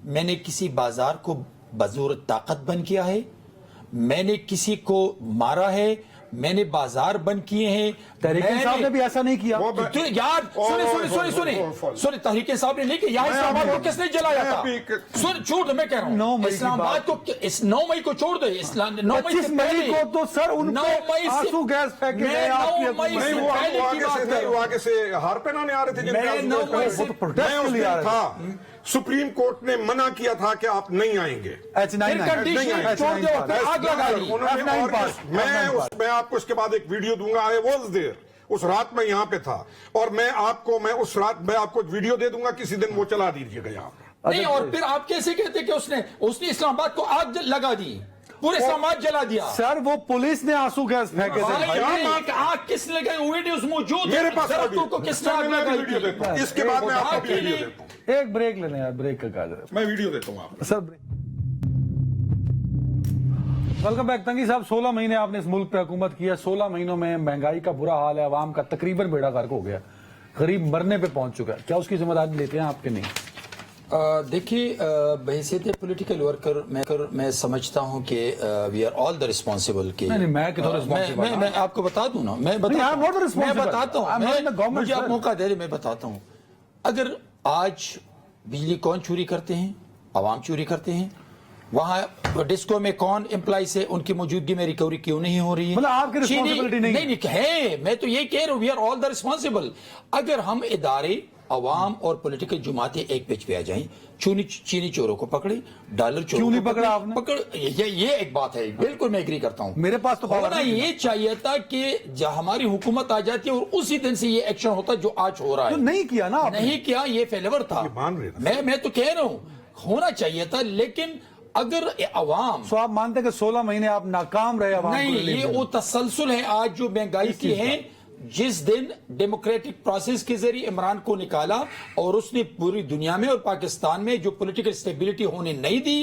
मैंने किसी बाजार को बजूर ताकत बंद किया है? मैंने किसी को मारा है? मैंने बाजार बंद किए हैं? तहरीक साहब ने भी ऐसा नहीं किया। वो- तो यार सुने तहरीक साहब ने नहीं किया। यहाँ इस्लामाबाद को किसने जलाया था? सुन, छोड़ दो, मैं कह रहा 9 हूँ मई की इस्लामाबाद बात। को, इस 9 मई को छोड़ दो। 9 मई 25 से मई पहले को तो सर उन 9 पे मई से- आंसू गैस फेंके मैं गए 9 आपकी मई हुकूमत से में। नहीं, वो पहले की आगे बात से कर नहीं, रहा वो हूँ। आगे से हार पहनाने आ रहे थे जिनके मैं आंसू 9 गैस मई पे- से- वो तो प्रोटेस्ट मैं के उस लिए आ दिन रहे था, सुप्रीम कोर्ट ने मना किया था कि आप नहीं आएंगे। H9 फिर कंडीशन छोड़ दो, फिर आग लगा दी। उन्होंने F9 और पास, मैं आपको इसके बाद एक वीडियो दूंगा। आई वाज देयर, उस रात में यहाँ पे था और मैं उस रात मैं आपको वीडियो दे दूंगा, किसी दिन वो चला दीजिएगा यहाँ पे। नहीं, और फिर आप कैसे कहते कि उसने इस्लामाबाद को आग लगा दी, पूरे इस्लामाबाद जला दिया? सर वो पुलिस ने आंसू गैस फेंके भाई, थे। नहीं, आग किसने लगाई? वीडियोस मौजूद मेरे है। पास दरख्तों को किसने आग मैं भी लगाई वीडियो थी? देता हूँ। इसके बाद मैं आपको आग वीडियो के देता हूँ। एक ब्रेक लेने यार, ब्रेक का काज है। मैं वीडियो देता हूँ आपको। Sir welcome back. तंगी साहब, 16 महीने आपने इस मुल्क पे हुकूमत की है। 16 महीनों में महंगाई का बुरा हाल है, आवाम का तकरीबन बेड़ा गर्क हो गया, गरीब मरने पे पहुंच चुका है। क्या उसकी जिम्मेदारी लेते हैं आपके? नहीं। देखिए, बहैसियत पॉलिटिकल वर्कर मैं समझता हूं कि we are all the responsible के। नहीं, मैं किधर responsible? मैं आपको बता दूं ना, मैं नहीं, I am not मैं responsible. बताता I am not in the हूं, government, मुझे आप sir. मौका दे रहे, मैं बताता हूं। अगर आज बिजली कौन चोरी करते हैं? आवाम चोरी करते हैं। वहां डिस्को में कौन एम्प्लॉय से उनकी मौजूदगी में रिकवरी क्यों नहीं हो रही है? मतलब आपकी responsibility नहीं है। नहीं है। मैं तो ये कह रहा हूं, we are all the responsible. अगर हम इदारे, अवाम और पॉलिटिकल जुमातें एक पेज पे आ जाएं, चीनी चोरों को पकड़े, डॉलर चोरों क्यों नहीं को पकड़ा आपने? ये एक बात है, बिल्कुल मैं एग्री करता हूं। मेरे पास तो पावर होना नहीं है। ये चाहिए था कि जब हमारी हुकूमत आ जाती है और उसी दिन से ये एक्शन होता जो आज हो रहा तो है। नहीं किया ना आपने। नहीं किया, ये फेलियर था। मान रहे हैं। मैं तो कह रहा हूं होना चाहिए था, लेकिन अगर अवाम तो आप मानते हैं कि 16 महीने आप नाकाम रहे अवाम को नहीं, रिलीफ ये देने वो में? तसलसल है आज जो महंगाई की है। जिस दिन डेमोक्रेटिक प्रोसेस के जरिए इमरान को निकाला और उसने पूरी दुनिया में और पाकिस्तान में जो पॉलिटिकल स्टेबिलिटी होने नहीं दी,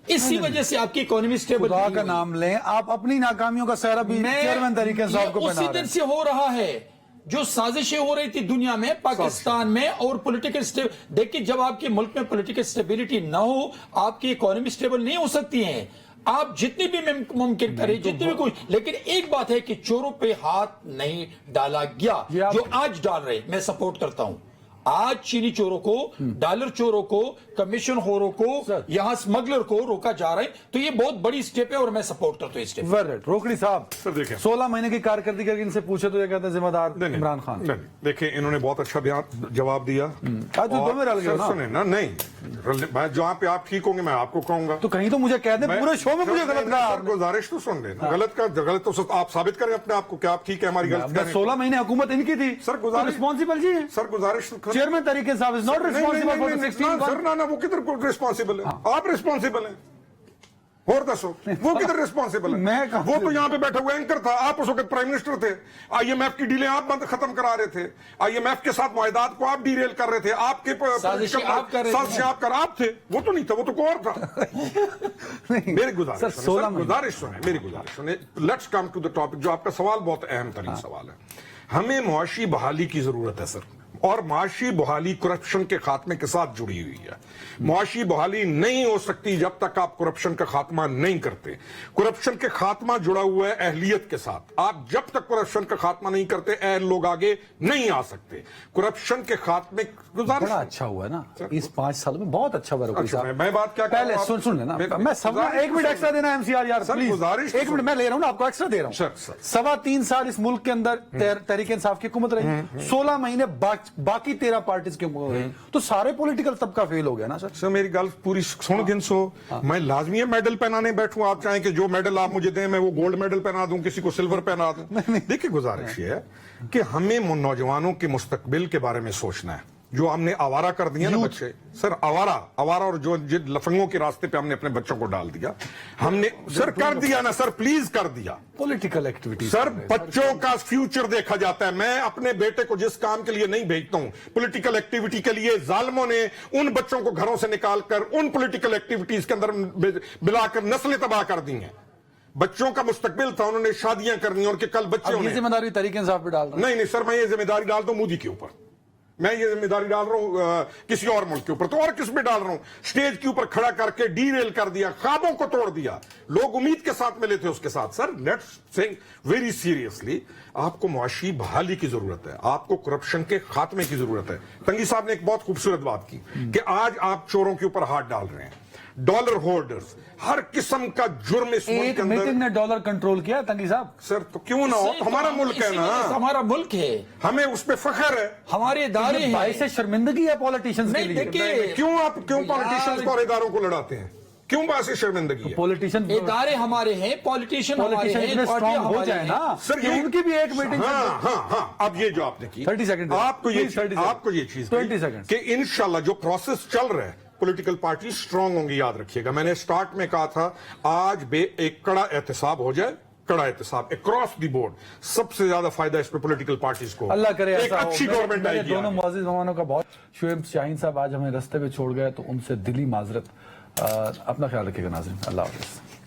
इसी वजह से आपकी इकोनॉमी स्टेबल खुदा का नाम लें, आप अपनी नाकामियों का सहरा भी चेयरमैन तरीके साहब को उसी बना रहे दिन हैं। से हो रहा है जो साजिशें हो रही थी दुनिया में, पाकिस्तान में, और पॉलिटिकल देखिए, जब आपके मुल्क में पॉलिटिकल स्टेबिलिटी ना हो, आपकी इकोनॉमी स्टेबल नहीं हो सकती है। आप जितनी भी मुमकिन करें, जितनी भी कुछ, लेकिन एक बात है कि चोरों पे हाथ नहीं डाला गया जो आज डाल रहे। मैं सपोर्ट करता हूं आज चीनी चोरों को, डॉलर चोरों को, कमीशन खोरों को, यहां स्मगलर को रोका जा रहा है। तो ये बहुत बड़ी स्टेप है और मैं सपोर्ट करता हूं इस स्टेप। राइट। रोकड़ी साहब, सर देखिए, 16 महीने की कारकर्दगी करके इनसे पूछे तो ये कहते हैं जिम्मेदार इमरान खान। नहीं, देखिए इन्होंने बहुत अच्छा जवाब दिया। आज तो दो में रल गए ना। सुने ना, नहीं, जहाँ पे आप ठीक होंगे मैं आपको कहूंगा। तो कहीं तो मुझे कह दें, पूरे शो में मुझे गलत कहा आपने। गुजारिश तो सुन लेना, गलत तो आप साबित करें अपने आप को कि आप ठीक है, हमारी गलत 16 महीने हुकूमत इनकी थी सर, गुजारिश रिस्पॉन्सिबल जी है। सर, गुजारिश तो chairman Tariq Insaf is not responsible for the 16 sir ना वो किधर रिस्पॉन्सिबल है? आप रिस्पॉन्सिबल हैं और दसो वो किधर रिस्पॉन्सिबल है? मैं कहाँ वो तो यहाँ पे बैठा हुआ एंकर था, आप उस वक्त प्राइम मिनिस्टर थे, आईएमएफ की डीलें आप बंद खत्म करा रहे थे, आईएमएफ के साथ मुआहदात को आप डीरेल कर रहे थे, आपके साजिशें आप कर रहे थे। साजिशें आप कर आप थे, वो तो नहीं था, वो तो कोई और था। मेरी गुजारिश सर, 16 महीने। गुजारिश सुने, मेरी गुजारिश सुने। Let's come to the topic. जो आपका सवाल बहुत अहम तरीन सवाल है। हमें मुआशी बहाली की जरूरत है सर, और मुआशी बहाली करप्शन के खात्मे के साथ जुड़ी हुई है। मुआशी बहाली नहीं हो सकती जब तक आप करप्शन का खात्मा नहीं करते। करप्शन के खात्मा जुड़ा हुआ है अहलियत के साथ। आप जब तक करप्शन का खात्मा नहीं करते, अहल लोग आगे नहीं आ सकते। करप्शन के खात्मे गुजारिश बड़ा अच्छा हुआ है ना इस 5 साल में, बहुत अच्छा हुआ। अच्छा, मैं बात क्या कर पहले रहा हूं? सुन लेना, मैं सब एक मिनट एक्स्ट्रा देना एमसीआर यार, सर, प्लीज गुजारिश एक मिनट मैं ले रहा हूं ना, आपको एक्स्ट्रा दे रहा सर, हूं। सर। 3.25 साल इस मुल्क के अंदर तहरीक इंसाफ की हुकूमत रही, 16 महीने बाकी 13 पार्टीज की हुकूमत रही, तो सारे पॉलिटिकल तबका फेल हो गया ना सर। सर मेरी गल पूरी सुन गिनसो। मैं लाजमी है मेडल पहनाने बैठूं, आप चाहें कि जो मेडल आप मुझे दें मैं वो गोल्ड मेडल पहना दूं, किसी को सिल्वर पहना दूं। देखिए गुजारिश ये है कि हमें नौजवानों के मुस्तकबिल के बारे में सोचना है। जो हमने आवारा कर दिया ना बच्चे, सर आवारा और जो जिन लफंगों के रास्ते पे हमने अपने बच्चों को डाल दिया, हमने सर कर दिया ना सर, प्लीज कर दिया। पॉलिटिकल एक्टिविटी सर बच्चों का फ्यूचर देखा जाता है। मैं अपने बेटे को जिस काम के लिए नहीं भेजता हूं, पॉलिटिकल एक्टिविटी के लिए, जालिमों ने उन बच्चों को घरों से निकालकर उन पॉलिटिकल एक्टिविटीज के अंदर मिलाकर नस्लें तबाह कर दी हैं। बच्चों का मुस्तकबिल था, उन्होंने शादियां करनी और कि कल बच्चे ये जिम्मेदारी तरीक इंसाफ पे डाल रहा नहीं सर, मैं ये जिम्मेदारी डाल दूं मोदी के ऊपर, मैं ये जिम्मेदारी डाल रहा हूं किसी और मुल्क के ऊपर, तो और किस पे डाल रहा हूं? स्टेज के ऊपर खड़ा करके डीरेल कर दिया, ख्वाबों को तोड़ दिया। लोग उम्मीद के साथ मिले थे उसके साथ। Sir let's think very seriously, आपको मुआशी बहाली की जरूरत है, आपको करप्शन के खात्मे की जरूरत है। तंगी साहब ने एक बहुत खूबसूरत बात की कि आज आप चोरों के ऊपर हाथ डाल रहे हैं, डॉलर होल्डर्स, हर किस्म का जुर्म इस मुल्क एक के मीटिंग अंदर। ने डॉलर कंट्रोल किया तंगी साहब। सर तो क्यों ना हो, तो हमारा मुल्क है ना, हमारा मुल्क है, हमें उस पर फख्र है। हमारे इदारे हैं। भाई से शर्मिंदगी है पॉलिटिशियंस के नहीं, लिए। देखिए क्यों पॉलिटिशियंस को और इदारों को लड़ाते हैं? क्यों बात शर्मिंदगी है? पॉलिटिशियन इदारे हमारे हैं, पॉलिटिशियन हमारे पॉलिटिशियन हैं, इतने पार्टियां स्ट्रांग हो हमारी जाए हैं। ना सर कि उनकी भी एक मीटिंग हाँ, अब ये जो आपने की 30 सेकंड आपको ये 30 सेकंड आपको ये चीज 20 सेकंड कि इंशाल्लाह जो प्रोसेस चल रहा है, पॉलिटिकल पार्टी स्ट्रांग होंगी। याद रखिएगा, मैंने स्टार्ट में कहा था आज एक कड़ा एहतसाब हो जाए, कड़ा एहतसाब अक्रॉस द बोर्ड। सबसे ज्यादा फायदा इस पे पॉलिटिकल पार्टीज को। अल्लाह करे एक ऐसा हो। अच्छी गवर्नमेंट आएगी। दोनों मुअज़्ज़िज़ मेहमानों का बहुत शुएब शाहीन साहब आज हमें रास्ते पे छोड़ गए, तो उनसे दिली माजरत। अपना ख्याल रखिएगा नाज़रीन, अल्लाह हाफ़िज़।